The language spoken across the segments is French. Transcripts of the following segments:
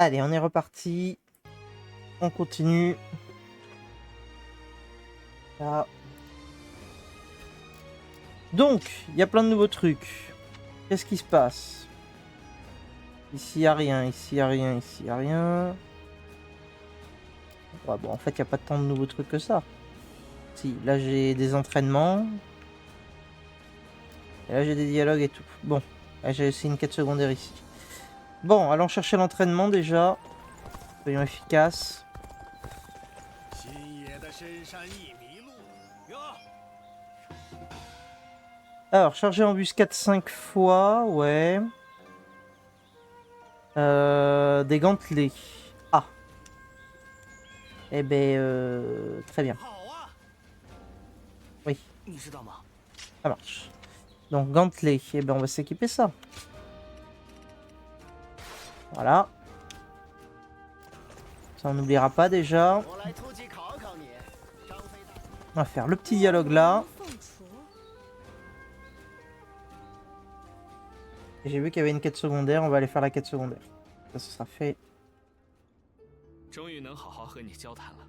Allez, on est reparti. On continue. Là. Donc, il y a plein de nouveaux trucs. Qu'est-ce qui se passe? Ici, il n'y a rien. Ici, il n'y a rien. Ici, il n'y a rien. Ouais, bon, en fait, il n'y a pas tant de nouveaux trucs que ça. Si, là, j'ai des entraînements. Et là, j'ai des dialogues et tout. Bon, là, j'ai aussi une quête secondaire ici. Bon, allons chercher l'entraînement déjà. Soyons efficaces. Alors, charger embuscade 5 fois, ouais. Des gantelets. Ah. Eh ben, très bien. Oui, ça marche. Donc, gantelets. Eh ben, on va s'équiper ça. Voilà. Ça, on n'oubliera pas déjà. On va faire le petit dialogue là. Et j'ai vu qu'il y avait une quête secondaire. On va aller faire la quête secondaire. Ça, ce sera fait. 终于能好好和你交谈了。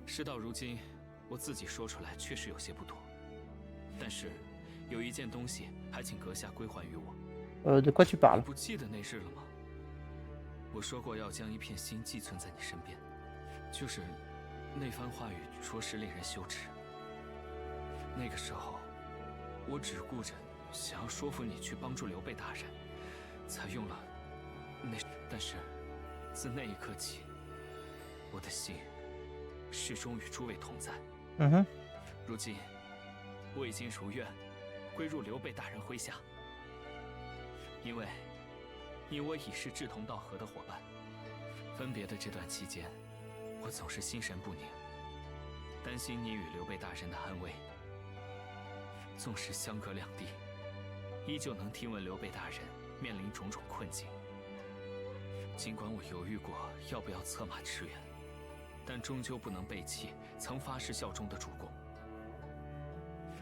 事到如今，我自己说出来确实有些不妥，但是有一件东西还请阁下归还于我。De quoi tu parles？ 你不记得那日了吗？我说过要将一片心寄存在你身边，就是那番话语着实令人羞耻。那个时候，我只顾着想要说服你去帮助刘备大人，才用了那，但是。 自那一刻起，我的心始终与诸位同在。如今我已经如愿归入刘备大人麾下，因为你我已是志同道合的伙伴。分别的这段期间，我总是心神不宁，担心你与刘备大人的安危。纵使相隔两地，依旧能听闻刘备大人面临种种困境。 尽管我犹豫过要不要策马驰援，但终究不能背弃曾发誓效忠的主公。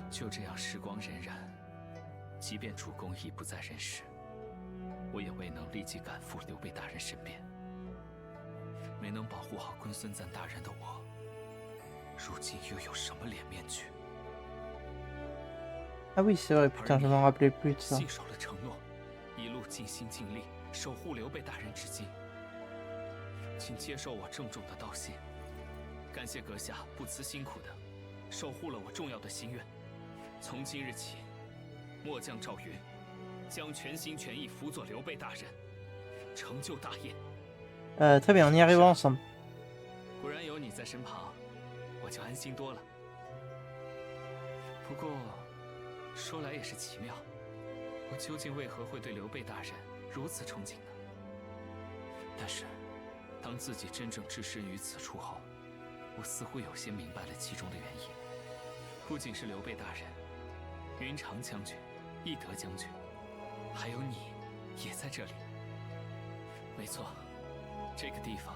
就这样，时光荏苒，即便主公已不在人世，我也未能立即赶赴刘备大人身边。没能保护好公孙瓒大人的我，如今又有什么脸面去？ Ah oui, c'est vrai, putain, je m'en rappelais plus de ça. 信守了承诺，一路尽心尽力。 守护刘备大人至今，请接受我郑重的道谢。感谢阁下不辞辛苦的守护了我重要的心愿。从今日起，末将赵云将全心全意辅佐刘备大人，成就大业。Très bien, on y arrive ensemble. 果然有你在身旁，我就安心多了。不过，说来也是奇妙，我究竟为何会对刘备大人？ 如此憧憬呢？但是，当自己真正置身于此处后，我似乎有些明白了其中的原因。不仅是刘备大人，云长将军、翼德将军，还有你，也在这里。没错，这个地方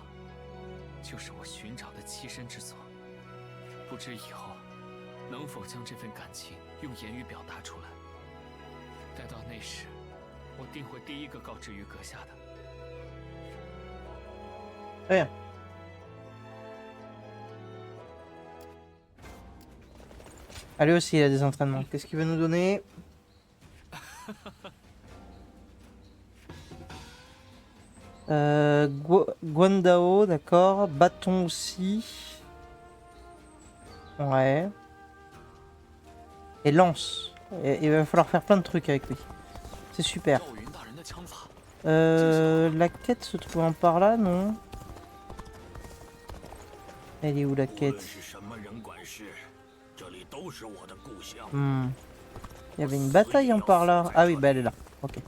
就是我寻找的栖身之所。不知以后能否将这份感情用言语表达出来？待到那时。 我定会第一个告知于阁下的。Très bien. Allez aussi, il a des entraînements. Qu'est-ce qu'il veut nous donner? Guandao, d'accord. Bâton aussi. Ouais. Et lance. Et il va falloir faire plein de trucs avec lui. C'est super. La quête se trouvant par là, non? Elle est où la quête? Il y avait une bataille en par là. Ah oui, bah elle est là. Ok.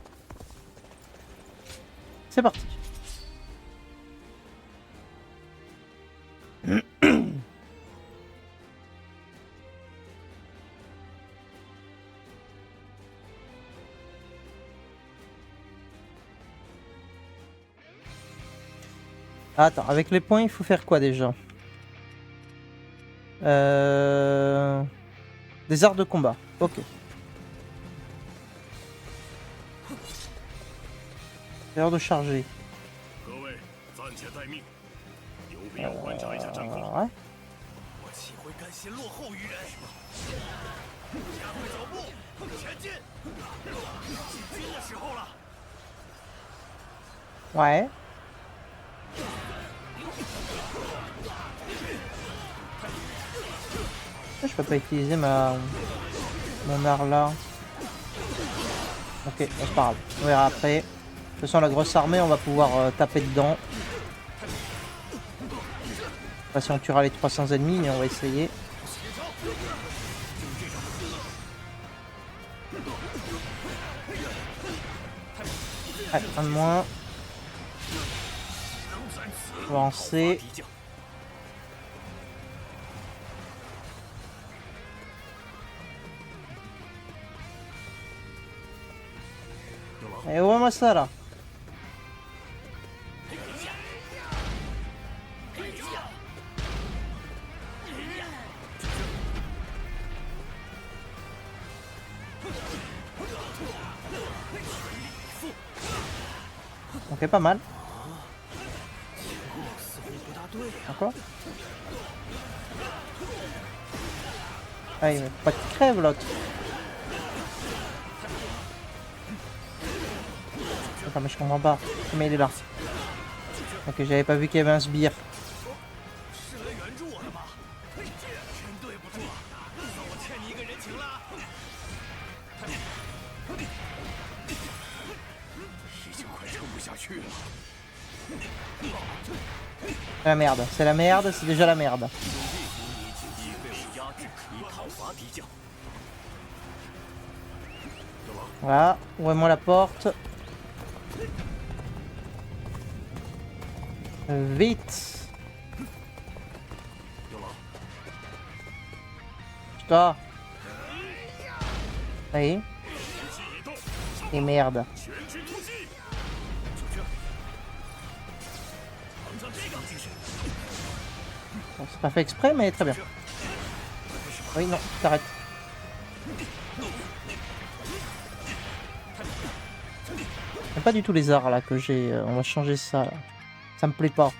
C'est parti. Attends, avec les points, il faut faire quoi déjà? Des arts de combat. Ok. L'heure de charger. Ouais. 我岂会甘心落后于人？加快脚步，前进！进军的时候了。 Ouais. Je peux pas utiliser mon art là. Ok, c'est pas grave. On verra après. De toute façon, la grosse armée, on va pouvoir taper dedans. Enfin, si on tuera les 300 ennemis, mais on va essayer. Allez, un de moins. Avancer. Et ouais, moi ça là. Ok, pas mal. Encore. Ah, il met pas de crève l'autre. Attends, mais je comprends pas. Mais il est là. Ok, j'avais pas vu qu'il y avait un sbire. C'est la merde, c'est déjà la merde. Voilà, ouvrez-moi la porte. Vite. Putain. Oui. Et merde. Bon, c'est pas fait exprès, mais très bien. Oui, non, t'arrêtes. J'aime pas du tout les arts là que j'ai. On va changer ça. Là. Ça me plaît pas.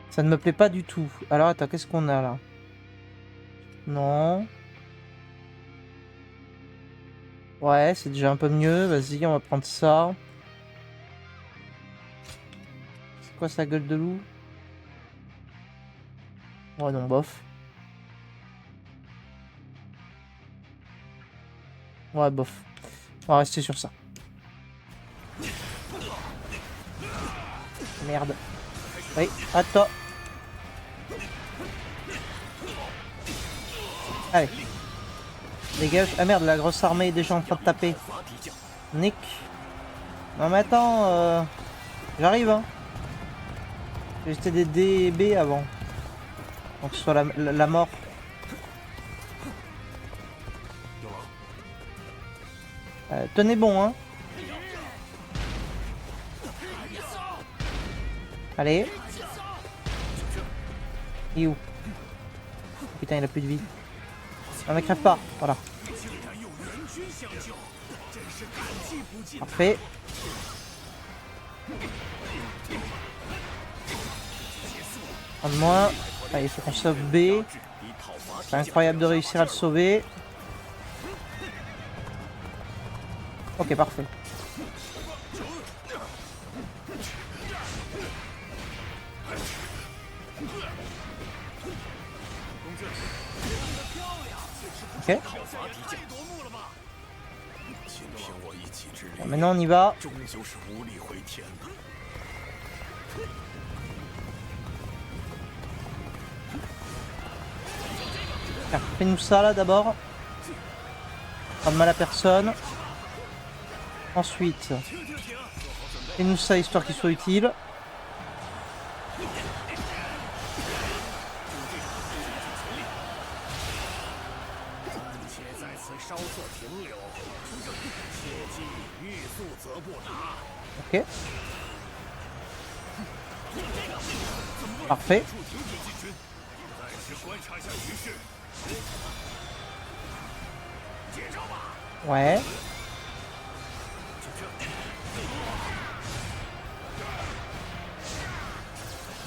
Ça ne me plaît pas du tout. Alors attends, qu'est-ce qu'on a là? Non. Ouais, c'est déjà un peu mieux. Vas-y, on va prendre ça. C'est quoi sa gueule de loup? Ouais, non, bof. Ouais, bof. On va rester sur ça. Merde. Oui, attends. Allez. Dégage. Ah merde, la grosse armée est déjà en train de taper. Nick. Non mais attends, j'arrive hein. J'ai jeté des DB avant. Donc ce soit la mort. Tenez bon hein. Allez. Il est où? Putain, il a plus de vie. Non mais crève pas, voilà. Parfait. Un de moins. Allez, il faut qu'on sauve B. C'est incroyable de réussir à le sauver. Ok, parfait. Ok. Bon, maintenant on y va. Fais-nous ça là d'abord. Pas de mal à personne. Ensuite, fais-nous ça histoire qu'il soit utile. Ok. Parfait.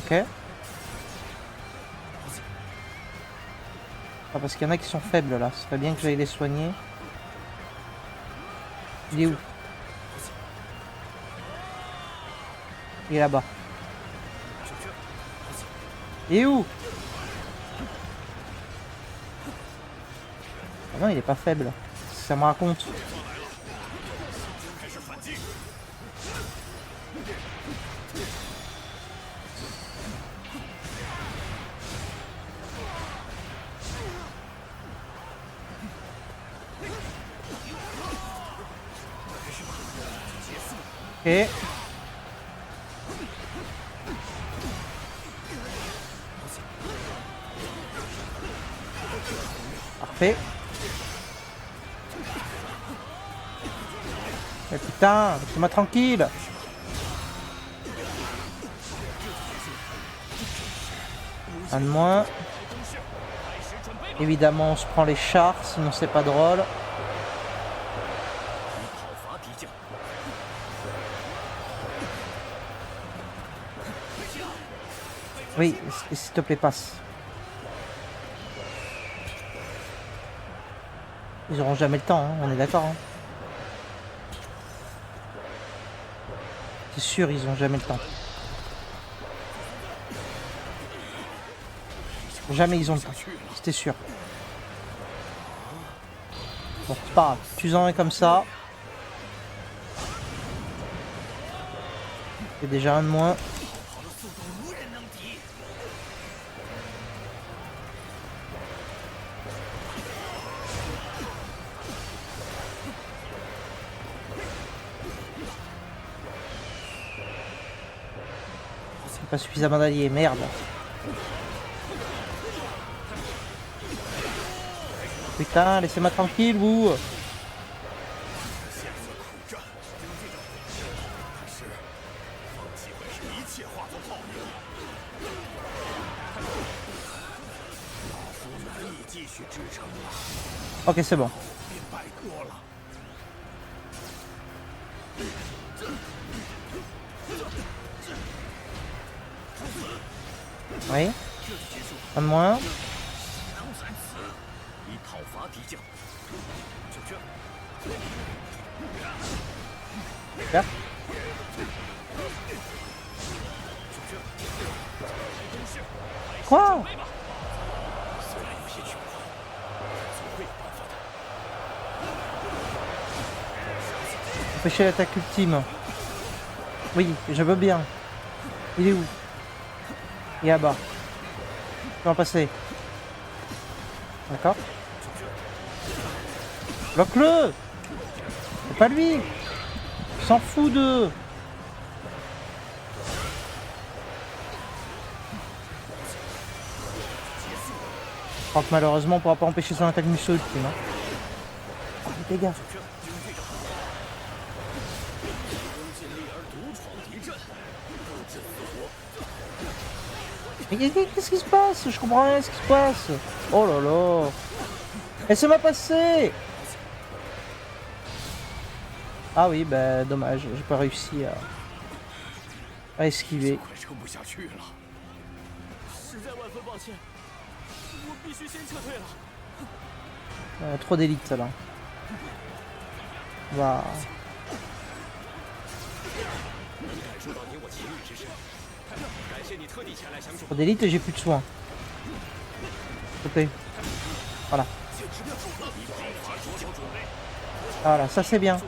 Ok. Ah, parce qu'il y en a qui sont faibles là, ce serait bien que j'aille les soigner. Il est où? Il est là-bas. Il est où? Ah non, il est pas faible. Ça me raconte. Ok. Parfait. Mais putain, laissez-moi tranquille. Un de moins. Évidemment, on se prend les chars, sinon c'est pas drôle. Oui, s'il te plaît, passe. Ils auront jamais le temps, hein, on est d'accord. Hein. C'est sûr, ils ont jamais le temps. Jamais ils ont le temps, c'était sûr. Bon, c'est pas grave, tu en es comme ça. C'est déjà un de moins. Pas suffisamment d'alliés, merde. Putain, laissez-moi tranquille, vous. Ok, c'est bon. Oui. Un de moins. Super. Quoi? Empêcher l'attaque ultime. Oui, je veux bien. Il est où? Il est là-bas. Je vais en passer. D'accord. Bloque-le! C'est pas lui! Il s'en fout d'eux! Je crois que malheureusement on pourra pas empêcher son attaque Musou ultime. Hein. Oh, les dégâts! Mais qu'est-ce qui se passe? Je comprends rien ce qui se passe. Oh là là. Laissez-moi passer. Ah oui, bah dommage, j'ai pas réussi à esquiver. Trop d'élite là. Waouh. Trop d'élite et j'ai plus de soins. S'il te plaît. Voilà. Voilà, ça c'est bien.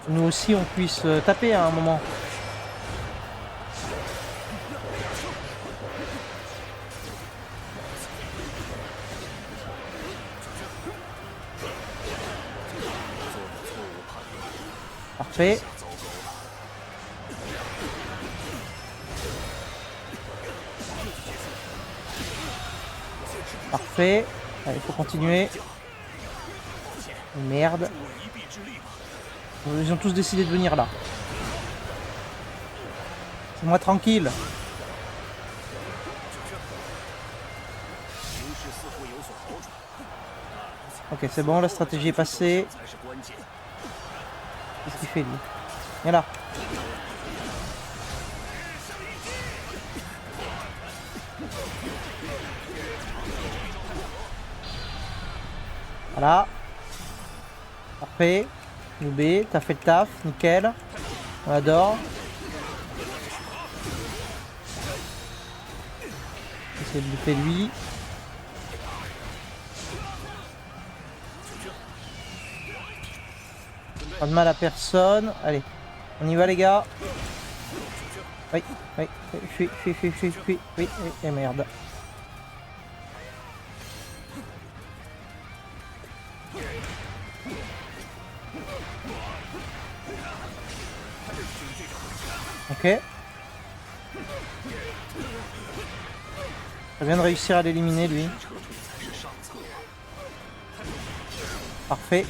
Nous aussi on puisse taper à un moment. Parfait. Parfait. Allez, il faut continuer. Merde. Ils ont tous décidé de venir là. C'est moi tranquille. Ok, c'est bon, la stratégie est passée. Qu'est-ce qu'il fait lui? Viens là. Voilà. Parfait. Noubé, t'as fait le taf, nickel. On adore. Essayer de bouffer lui. Pas de mal à personne. Allez, on y va les gars. Oui, oui, fuis, oui, oui, et merde. Ok. Ça vient de réussir à l'éliminer lui. Parfait.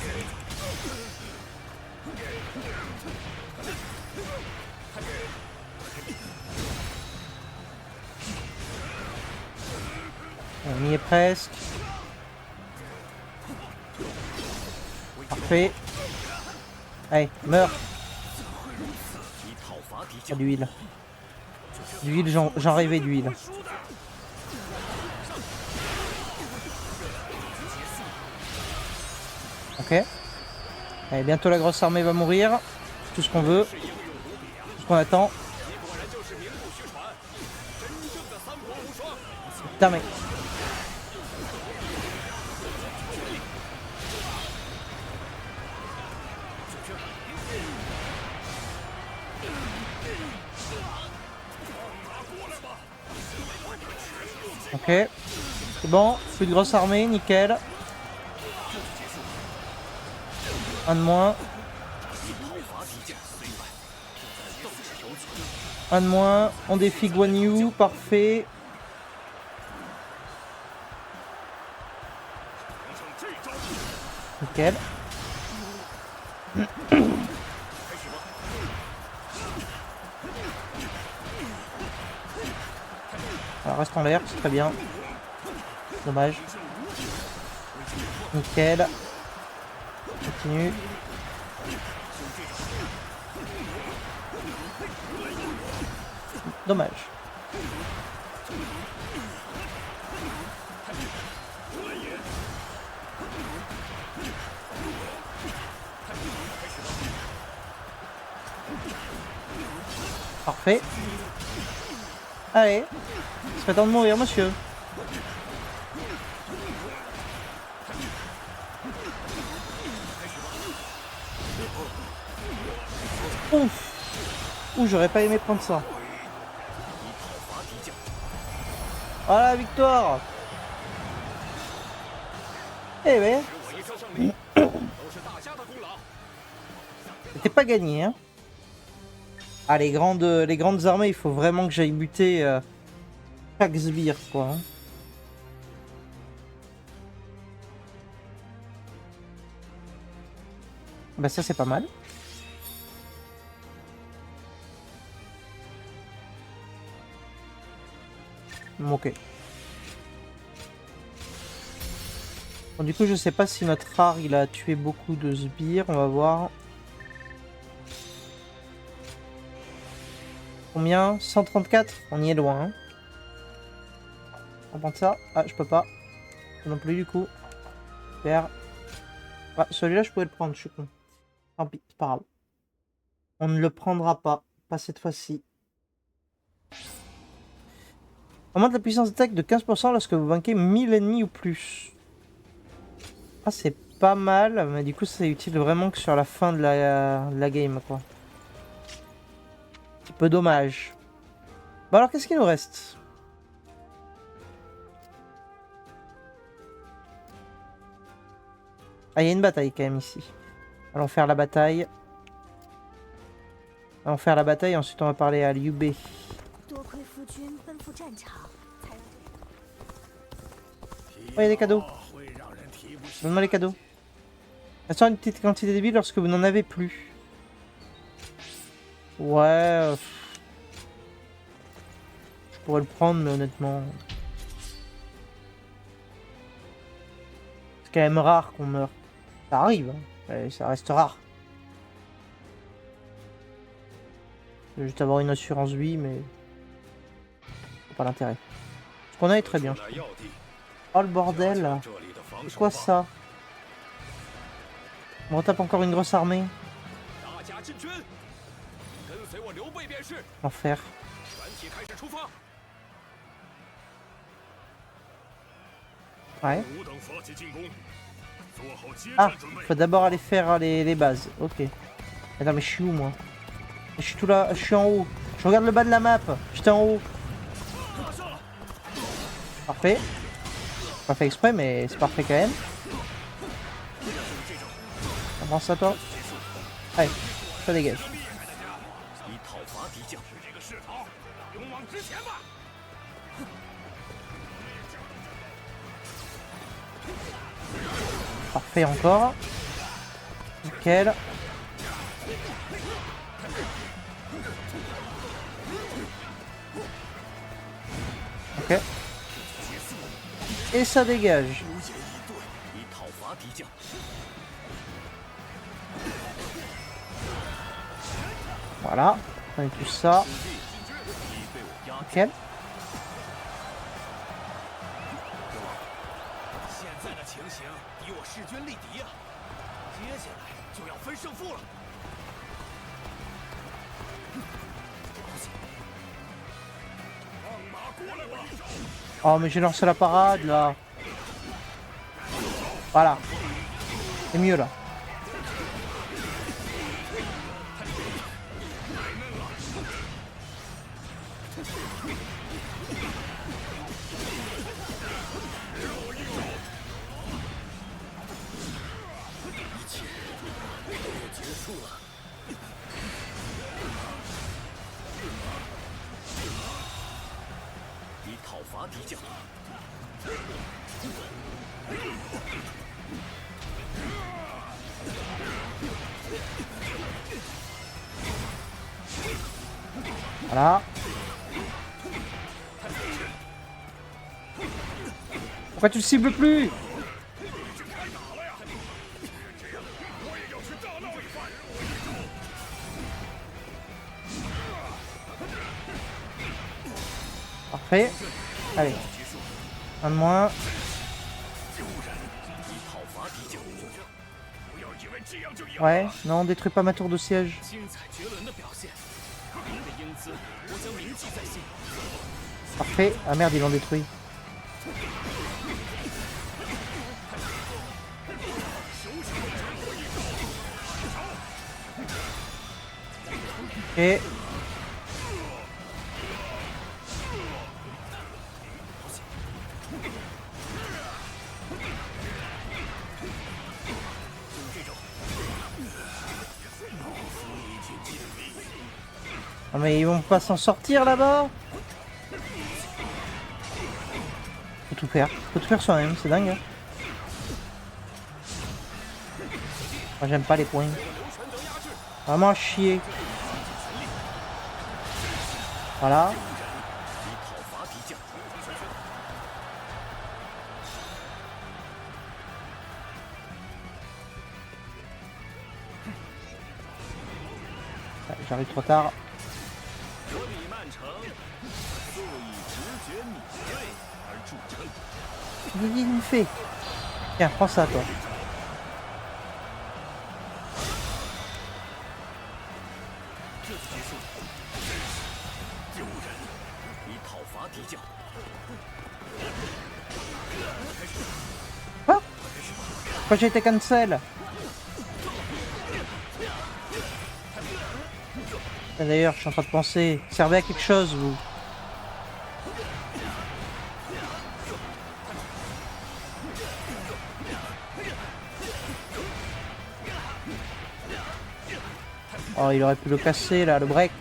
On y est presque. Parfait. Allez, meurs. Ah, d'huile. D'huile, j'en rêvais d'huile. Ok. Allez, bientôt la grosse armée va mourir. Tout ce qu'on veut. Tout ce qu'on attend. Putain mec. Ok. C'est bon. Plus de grosse armée, nickel. Un de moins. Un de moins. On défie Guan Yu. Parfait. Nickel. Alors reste en l'air, c'est très bien. Dommage. Nickel. Continue. Dommage. Parfait. Allez. Il serait temps de mourir, monsieur. Ouf. Ouh, j'aurais pas aimé prendre ça. Voilà, victoire. Eh ben. C'était pas gagné, hein. Ah, les grandes armées, il faut vraiment que j'aille buter chaque sbire, quoi. Hein. Bah ça, c'est pas mal. Ok. Bon, du coup, je sais pas si notre rare, il a tué beaucoup de sbires. On va voir. Combien? 134? On y est loin. Hein. On prend ça. Ah, je peux pas. Non plus, du coup. Super. Ah, celui-là, je pouvais le prendre, je suis con. Tant pis, c'est pas grave. On ne le prendra pas. Pas cette fois-ci. Augmente la puissance d'attaque de 15% lorsque vous vainquez 1000 ennemis ou plus. Ah, c'est pas mal, mais du coup, c'est utile vraiment que sur la fin de la game, quoi. Un petit peu dommage. Bon, alors, qu'est-ce qu'il nous reste? Ah, il y a une bataille quand même ici. Allons faire la bataille. Allons faire la bataille, ensuite on va parler à Liu Bei. Oh, il y a des cadeaux. Donne-moi les cadeaux. Restaure une petite quantité de billes lorsque vous n'en avez plus. Ouais. Je pourrais le prendre, mais honnêtement. C'est quand même rare qu'on meure. Ça arrive, hein. Ouais, ça reste rare. Je vais juste avoir une assurance vie, mais. C'est pas l'intérêt. Ce qu'on a est très bien. Oh le bordel. C'est quoi ça? On retape encore une grosse armée. 大家进军，跟随我刘备便是。 L'enfer. 全体开始出发。 Ouais. 吾等发起进攻，做好接 Ah, 战准备。 faut d'abord aller faire les bases. Ok. Attends, mais je suis où moi? Je suis tout là, je suis en haut. Je regarde le bas de la map. J'étais en haut. Parfait. Pas fait exprès, mais c'est parfait quand même. Comment ça toi? Allez, ça dégage. 以讨伐敌将，是这个势头，勇往直前吧。 Parfait encore. Nickel. Ok. Et ça dégage. 流言以对，以讨伐敌将。 Voilà. On est tout ça. 已被我压制。 Nickel. 现在的情形敌我势均力敌啊！接下来就要分胜负了。放马过来吧！ Oh, mais j'ai lancé la parade là. Voilà. C'est mieux là. Voilà. Pourquoi tu le cibles plus? Parfait. Allez. Un de moins. Ouais, non, détruis pas ma tour de siège. 精彩绝伦的表现，您的英姿，我将铭记在心。 Parfait. Ah merde, ils l'ont détruit. Et ah mais ils vont pas s'en sortir là-bas. Faut tout faire soi-même, c'est dingue. Hein. Moi j'aime pas les points. Vraiment à chier. Voilà. Ouais, j'arrive trop tard. 我李曼城素以直觉敏锐而著称。 Qu'est-ce qu'il fait? Tiens, prends ça toi. 这就结束了。丢人！以讨伐敌将。 Quoi? Pourquoi j'ai été cancel? Ah, d'ailleurs, je suis en train de penser, servez à quelque chose vous. Oh, il aurait pu le casser là, le break.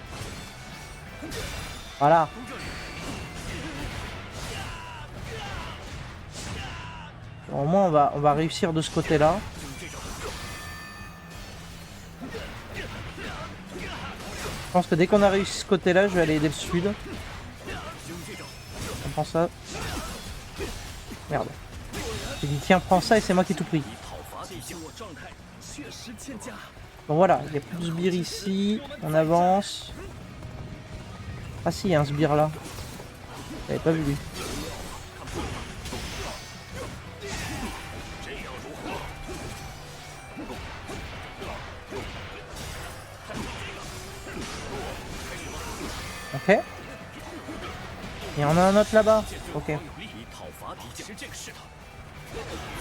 Voilà. Bon, au moins on va réussir de ce côté-là. Je pense que dès qu'on a réussi ce côté-là, je vais aller aider le sud. On prend ça. Merde. J'ai dit tiens, prends ça et c'est moi qui ai tout pris. Bon voilà, il y a plus de sbires ici. On avance. Ah si, il y a un sbire là. J'avais pas vu lui. Ok. Et on a un autre là-bas. Ok. 以讨伐敌将，是这个势头。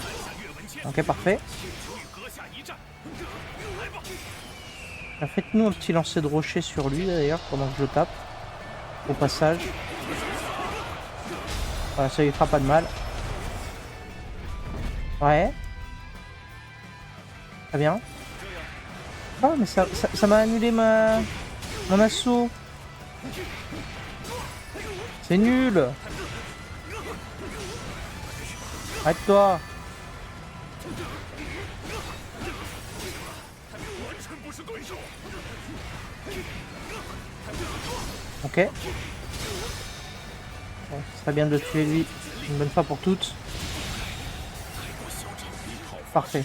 在下岳文谦， Ok, parfait. 求与阁下一战。来吧。 Faites-nous un petit lancer de rocher sur lui d'ailleurs pendant que je tape. Au passage. Voilà, ça lui fera pas de mal. Ouais. Très bien. Ah mais ça m'a annulé mon assaut. C'est nul. Arrête-toi. Ok. Bon, ce serait bien de le tuer lui une bonne fois pour toutes. Parfait.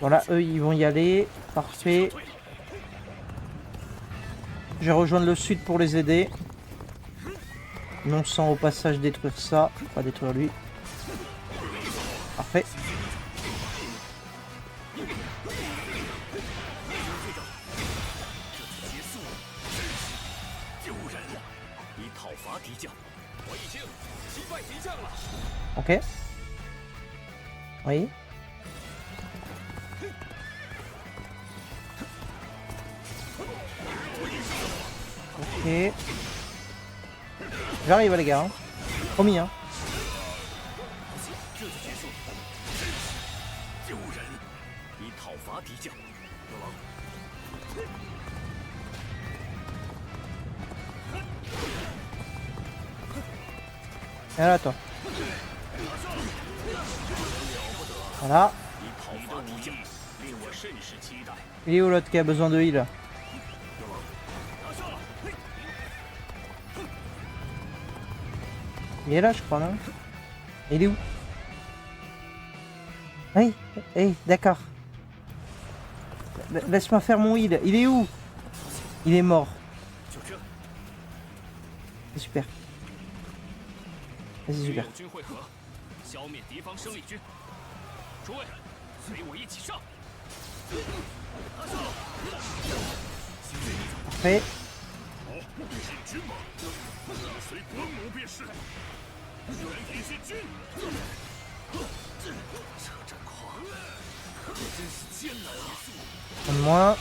Voilà, eux ils vont y aller. Parfait. Je vais rejoindre le sud pour les aider. Non sans au passage détruire ça. Pas détruire lui. Parfait. Ok. Oui. Ok. J'arrive les gars. Hein. Promis hein. Viens là toi. Voilà. Il est où l'autre qui a besoin de heal? Il est là je crois non? Il est où? Oui, hey, d'accord. Laisse-moi faire mon heal. Il est où? Il est mort. C'est super. C'est super. Parfait. Un de moins.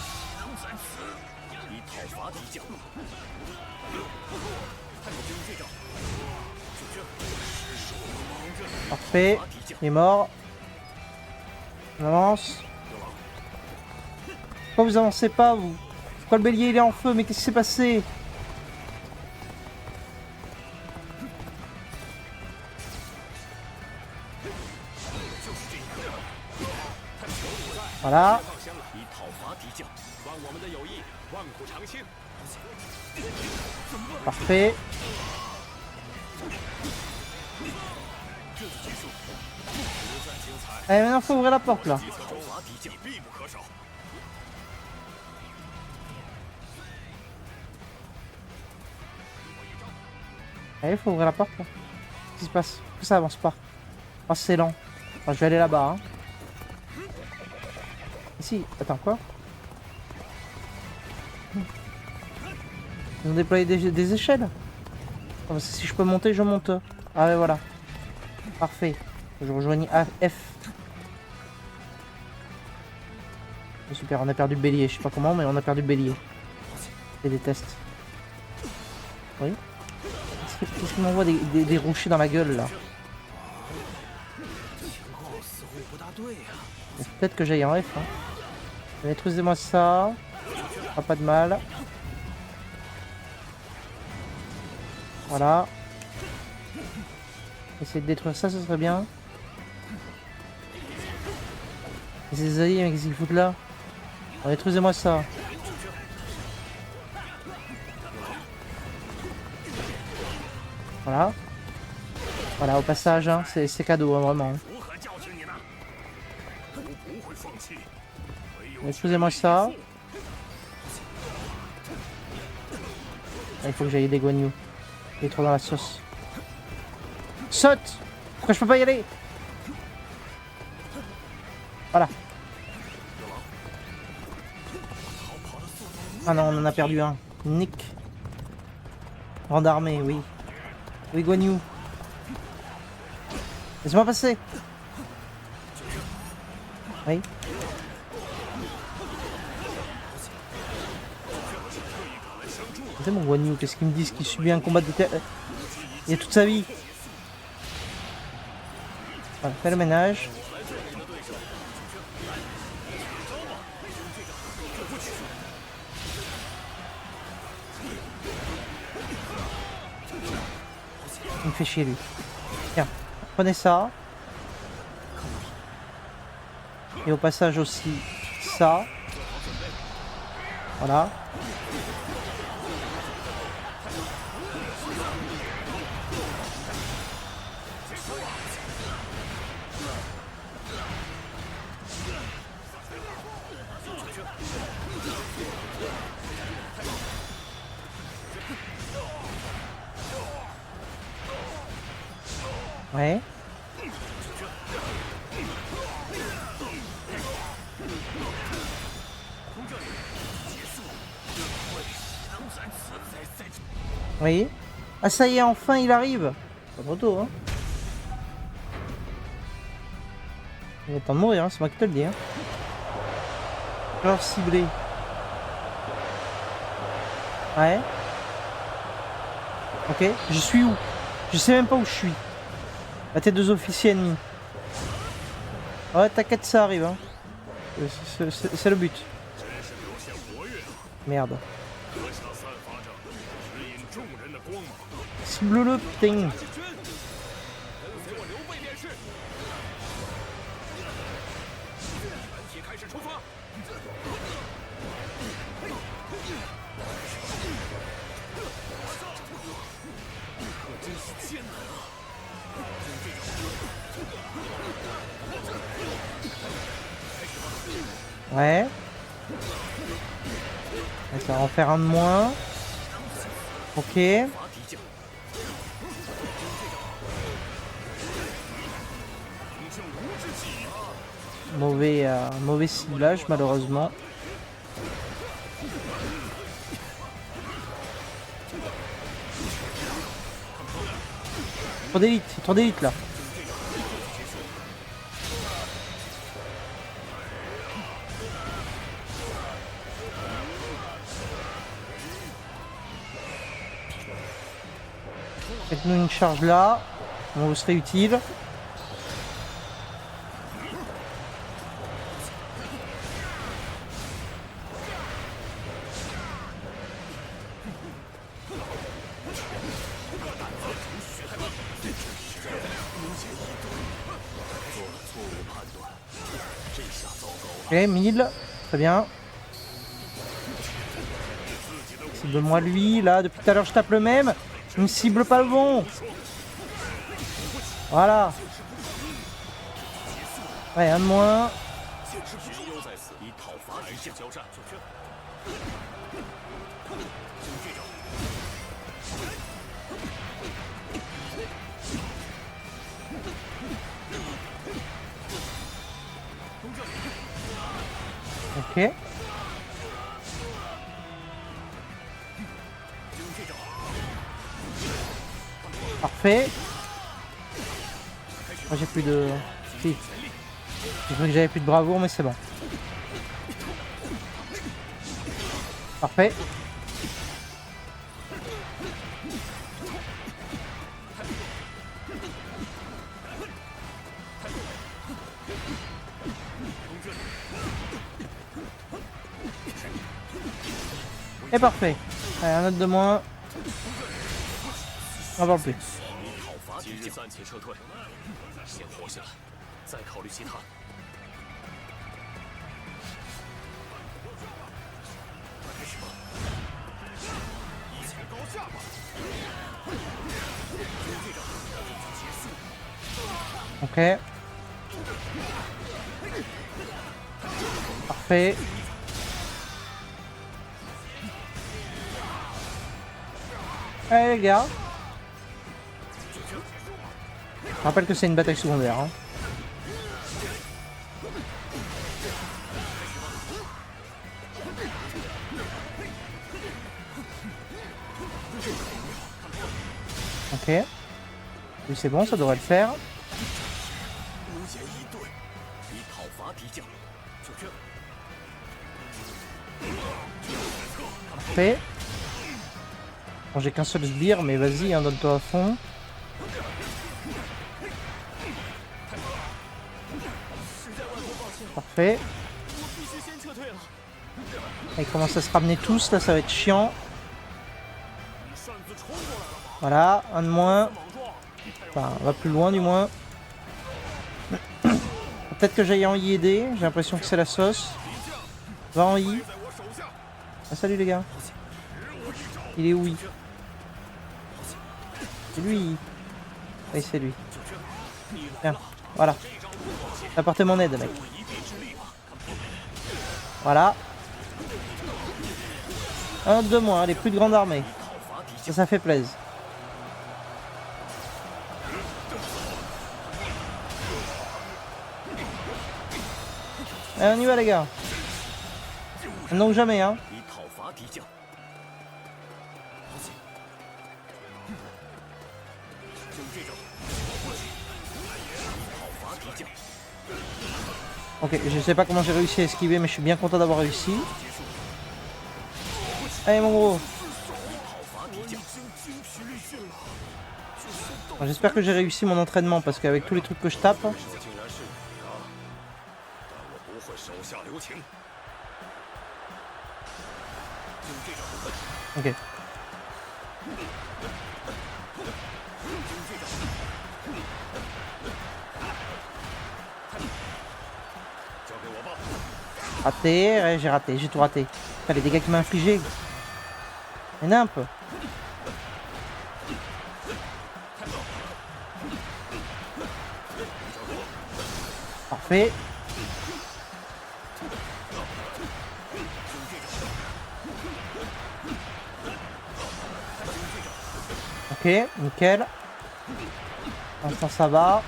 Parfait. Il est mort. On avance. Pourquoi vous avancez pas vous? Pourquoi le bélier il est en feu? Mais qu'est-ce qui s'est passé? Voilà. Parfait. Allez, maintenant faut ouvrir la porte là. Allez, faut ouvrir la porte là. Qu'est-ce qui se passe? Pourquoi ça avance pas? Oh, c'est lent. Enfin, je vais aller là-bas. Hein. Ici, attends quoi? Ils ont déployé des échelles. Oh, si je peux monter, je monte. Ah ouais, voilà. Parfait. Je rejoigne F. Super, on a perdu le bélier. Je sais pas comment, mais on a perdu le bélier. Je déteste. Oui. Qu'est-ce qu'il m'envoie des rochers dans la gueule là? Peut-être que j'aille en F. Hein. Maîtrisez-moi ça. Ah, pas de mal. Voilà. Essayer de détruire ça, ce serait bien. Et ces alliés, mais qu'est-ce qu'ils foutent là? Maîtrisez-moi ça. Voilà. Voilà, au passage, hein, c'est cadeau, hein, vraiment. Excusez-moi ça. Il faut que j'aille des Guan Yu. Il est trop dans la sauce. Saute! Pourquoi je peux pas y aller? Voilà. Ah non, on en a perdu un. Nick. Grande armée, oui. Oui, Guan Yu. Laisse-moi passer. Oui. C'est mon Guan Yu, qu'est-ce qu'ils me disent qu'il subit un combat de il y a toute sa vie. Voilà, fais le ménage. Il me fait chier lui. Tiens, prenez ça. Et au passage aussi ça. Voilà. Ouais. Oui. Ah ça y est, enfin il arrive. Pas trop tôt, hein. Il est temps de mourir, hein, c'est moi qui te le dis. Hein. Genre ciblé. Ouais. Ok, je suis où? Je sais même pas où je suis. La tête deux officiers ennemis. Ouais, t'inquiète, ça arrive. Hein. C'est le but. Merde. Cible-le, putain. Ouais. Ça va en faire un de moins. Ok. Mauvais ciblage malheureusement. Trop d'élite là. Faites-nous une charge là, on vous serait utile. Ok, 1000, très bien. Cible-moi lui, là, depuis tout à l'heure je tape le même. Il ne cible pas le bon. Voilà. Ouais, un de moins. Ok. Parfait. Moi j'ai plus de... Si. J'ai cru que j'avais plus de bravoure mais c'est bon. Parfait. Et parfait. Allez, un autre de moins. On va plus. Ok. Parfait. Allez les gars. Je rappelle que c'est une bataille secondaire. Hein. Ok. Oui, c'est bon, ça devrait le faire. 无言以对，以讨伐敌将。就这。 Parfait. Bon, j'ai qu'un seul sbire, mais vas-y, hein, donne-toi à fond. Parfait. Ils commencent à se ramener tous, là ça va être chiant. Voilà, un de moins. Enfin, on va plus loin du moins. Peut-être que j'aille en y aider, j'ai l'impression que c'est la sauce. Va en y. Ah, salut les gars. Il est où il? C'est lui. Oui, c'est lui. Tiens, voilà. T'as apporté mon aide, mec. Voilà. Un de moins, les plus de grande armée. Ça fait plaisir. Allez, on y va les gars. Maintenant ou jamais hein. Ok, je sais pas comment j'ai réussi à esquiver, mais je suis bien content d'avoir réussi. Allez mon gros. J'espère que j'ai réussi mon entraînement, parce qu'avec tous les trucs que je tape... Ok. Raté, ouais, j'ai raté, j'ai tout raté. Enfin, les dégâts qu'il m'a infligés. Mais un peu. Parfait. Ok, nickel. Pour l'instant ça va.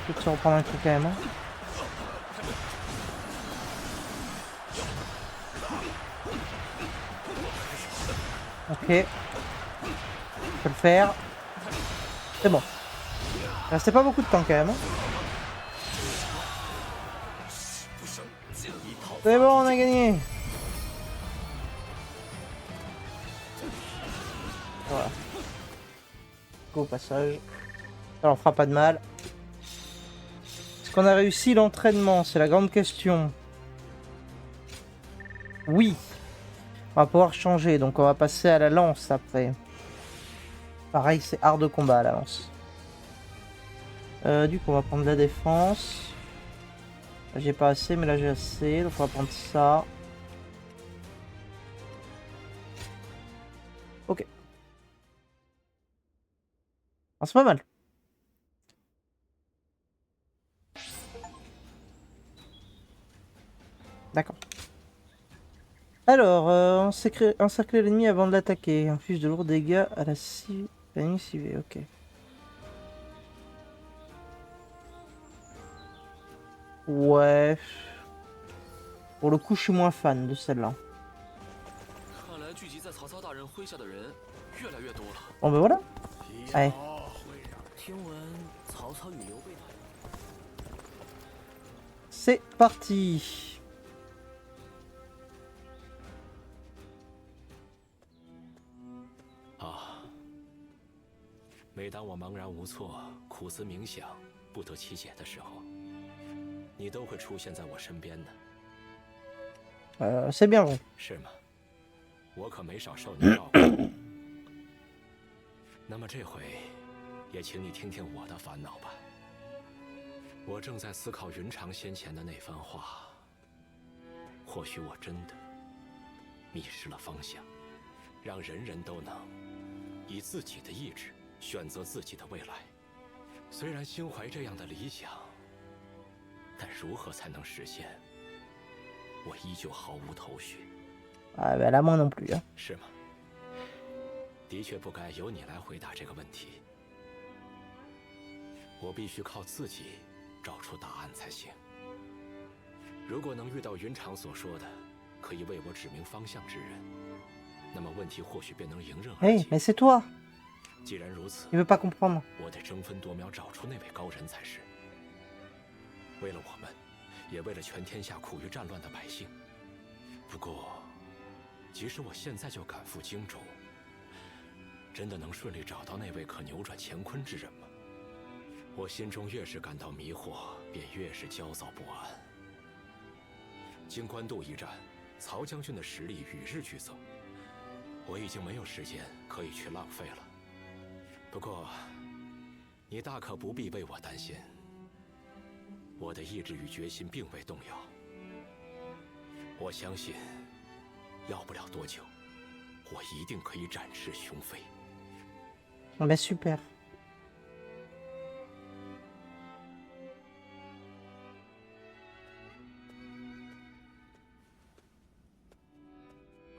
Je peux te reprendre un truc quand même. Hein. Ok. Je peux le faire. C'est bon. Il restait pas beaucoup de temps quand même. Hein. C'est bon, on a gagné. Voilà. Go au passage. Ça leur fera pas de mal. Est-ce qu'on a réussi l'entraînement? C'est la grande question. Oui. On va pouvoir changer. Donc on va passer à la lance après. Pareil, c'est art de combat à la lance. Du coup, on va prendre la défense. J'ai pas assez, mais là j'ai assez. Donc on va prendre ça. Ok. Ah, c'est pas mal. D'accord. Alors, encercler l'ennemi avant de l'attaquer. Inflige de lourds dégâts à la l'ennemi ciblé. Ok. Ouais. Pour le coup, je suis moins fan de celle-là. Bon ben voilà. Allez. C'est parti. Ah. 每当我茫然无措、苦思冥想、不得其解的时候，你都会出现在我身边的。C'est bien bon. 是吗？我可没少受你照顾。那么这回，也请你听听我的烦恼吧。我正在思考云长先前的那番话。或许我真的迷失了方向，让人人都能以自己的意志选择自己的未来。虽然心怀这样的理想，但如何才能实现，我依旧毫无头绪。Ah ben là moi non plus. Hein. 是吗？的确不该由你来回答这个问题。我必须靠自己找出答案才行。如果能遇到云长所说的可以为我指明方向之人，那么问题或许便能迎刃而 Hey, 解。 mais c'est toi. 既然如此， Il veut pas comprendre. 我得争分夺秒找出那位高人才是。为了我们，也为了全天下苦于战乱的百姓。不过，即使我现在就赶赴荆州，真的能顺利找到那位可扭转乾坤之人吗？我心中越是感到迷惑，便越是焦躁不安。经官渡一战，曹将军的实力与日俱增，我已经没有时间可以去浪费了。不过，你大可不必为我担心，我的意志与决心并未动摇。我相信，要不了多久，我一定可以展翅雄飞。 Ben super.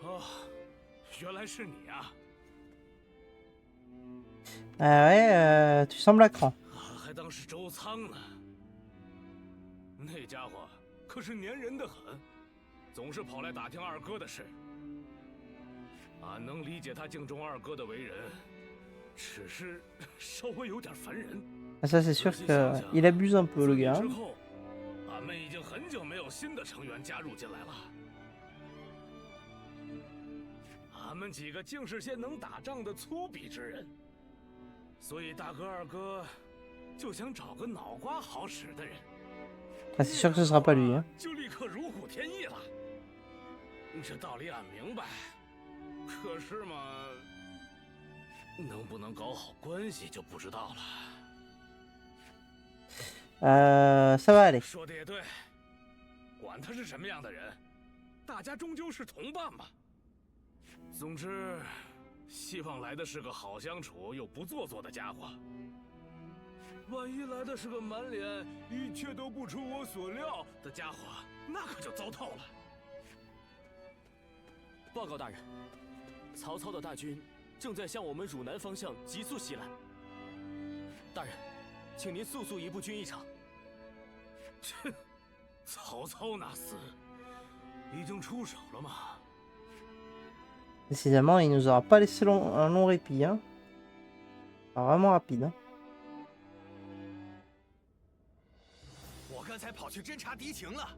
哦，原来是你啊！ Ah ouais, tu sembles à cran. 还当是周仓呢。那家伙可是粘人的很，总是跑来打听二哥的事。俺能理解他敬重二哥的为人，只是稍微有点烦人。 Ah, ça c'est sûr qu'il abuse un peu le 之 gars. 后，俺们已经很久没有新的成员加入进来了。俺们几个竟是些能打仗的粗鄙之人，所以大哥二哥就想找个脑瓜好使的人。 Ah, c'est sûr que ce sera pas lui. Hein. 就立刻如虎添翼了。这道理俺明白，可是嘛，能不能搞好关系就不知道了。 Ça va aller. 说的也对，管他是什么样的人，大家终究是同伴嘛。总之，希望来的是个好相处又不做作的家伙。万一来的是个满脸一切都不出我所料的家伙，那可就糟透了。报告大人，曹操的大军正在向我们汝南方向急速袭来。大人，请您速移步军一场。切，曹操那厮已经出手了吗？ Décidément, il nous aura pas laissé un long répit. Hein. Ah, vraiment rapide. Hein. 我刚才跑去侦察敌情了，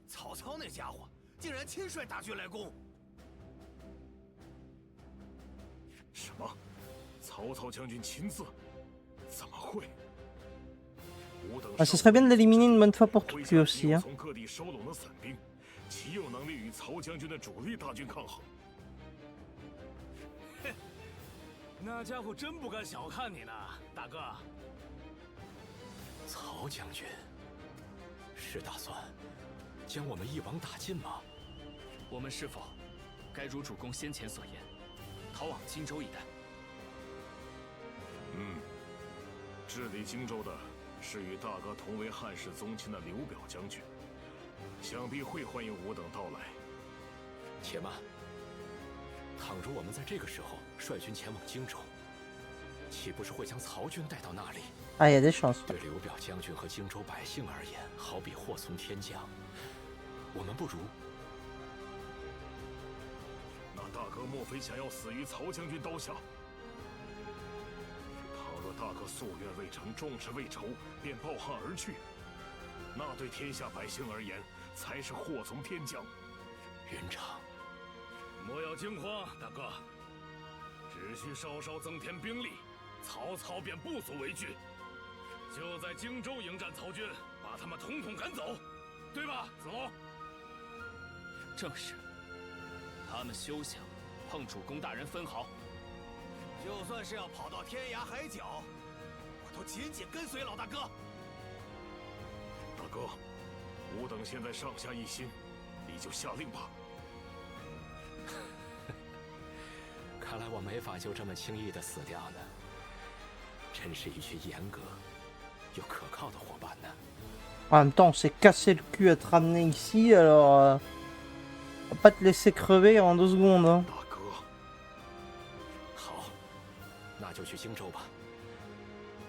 曹操那家伙竟然亲率大军来攻。什么？曹操将军亲自？怎么会？ Ah, ce serait bien de l'éliminer une bonne fois pour toutes lui aussi. Hein. 从各地收拢的散兵，岂有能力与曹将军的主力大军抗衡？哼，那家伙真不敢小看你呢，大哥。曹将军是打算将我们一网打尽吗？我们是否该如主公先前所言，逃往荆州一带？治理荆州的是与大哥同为汉室宗亲的刘表将军，想必会欢迎吾等到来。且慢，倘若我们在这个时候率军前往荆州，岂不是会将曹军带到那里？ Ah, il y a des chances. 对刘表将军和荆州百姓而言，好比祸从天降。我们不如……那大哥莫非想要死于曹将军刀下？倘若大哥夙愿未成，众志未酬，便抱憾而去，那对天下百姓而言，才是祸从天降。云长，莫要惊慌，大哥，只需稍稍增添兵力，曹操便不足为惧。就在荆州迎战曹军，把他们统统赶走，对吧，子龙？正是，他们休想碰主公大人分毫。就算是要跑到天涯海角，我都紧紧跟随老大哥。大哥，吾等现在上下一心，你就下令吧。看来我没法就这么轻易的死掉呢。真是一群严格又可靠的伙伴呢。En même temps, on s'est cassé le cul à te ramener ici, alors on va pas te laisser crever en 2 secondes. Hein. 大哥，好，那就去荆州吧。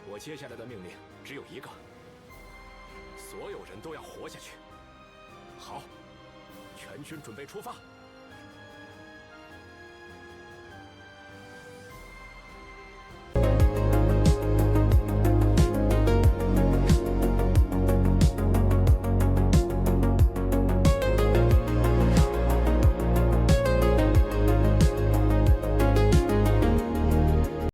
我接下来的命令只有一个：所有人都要活下去。好，全军准备出发。